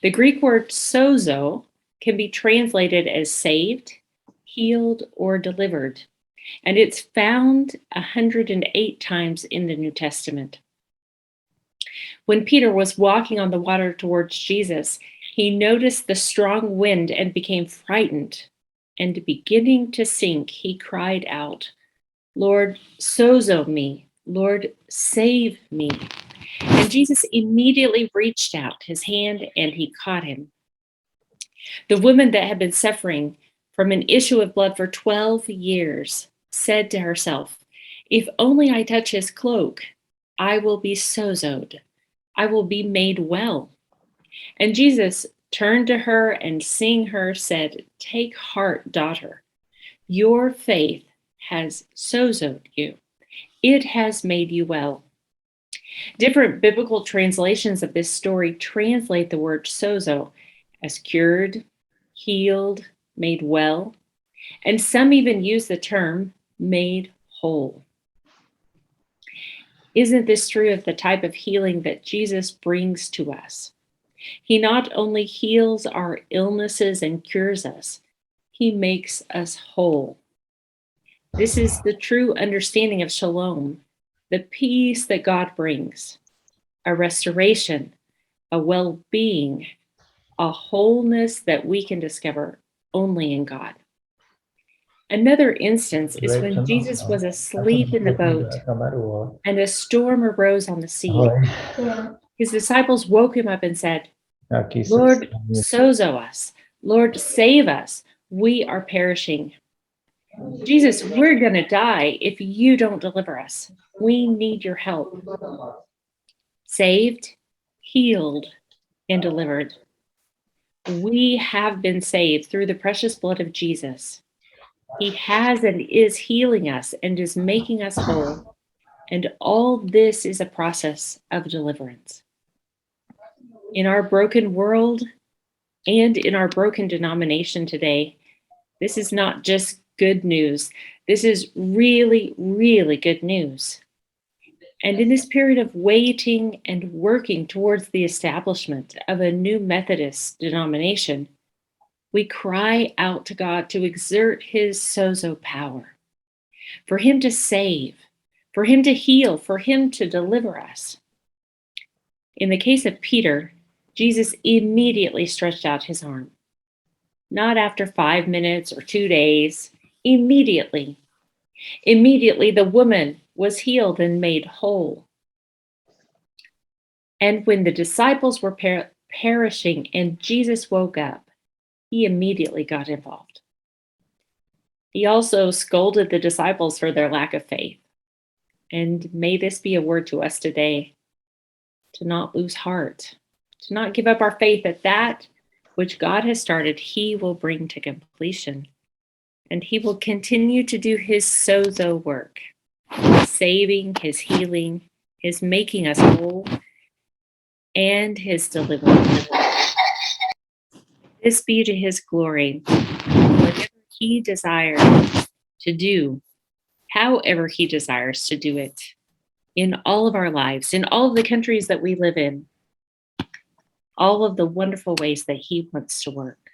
The Greek word sozo can be translated as saved, healed, or delivered, and it's found 108 times in the New Testament. When Peter was walking on the water towards Jesus, he noticed the strong wind and became frightened. And beginning to sink, he cried out, "Lord, sozo me, Lord, save me." And Jesus immediately reached out his hand and he caught him. The woman that had been suffering from an issue of blood for 12 years said to herself, "If only I touch his cloak, I will be sozoed. I will be made well." And Jesus turned to her and seeing her said, "Take heart, daughter. Your faith has sozoed you. It has made you well." Different biblical translations of this story translate the word sozo as cured, healed, made well, and some even use the term made whole. Isn't this true of the type of healing that Jesus brings to us? He not only heals our illnesses and cures us, he makes us whole. This is the true understanding of shalom, the peace that God brings, a restoration, a well-being, a wholeness that we can discover only in God. Another instance is when Jesus was asleep in the boat and a storm arose on the sea. His disciples woke him up and said, "Lord, sozo us. Lord, save us. We are perishing." Jesus, we're going to die if you don't deliver us. We need your help. Saved, healed, and delivered. We have been saved through the precious blood of Jesus. He has and is healing us and is making us whole. And all this is a process of deliverance. In our broken world and in our broken denomination today, this is not just good news. This is really, really good news. And in this period of waiting and working towards the establishment of a new Methodist denomination, we cry out to God to exert his sozo power, for him to save, for him to heal, for him to deliver us. In the case of Peter, Jesus immediately stretched out his arm. Not after 5 minutes or 2 days, immediately. Immediately, the woman was healed and made whole. And when the disciples were perishing and Jesus woke up, he immediately got involved. He also scolded the disciples for their lack of faith. And may this be a word to us today, to not lose heart, to not give up our faith that which God has started, he will bring to completion. And he will continue to do his sozo work, his saving, his healing, his making us whole, and his deliverance. This be to his glory, whatever he desires to do, however he desires to do it, in all of our lives, in all of the countries that we live in, all of the wonderful ways that he wants to work.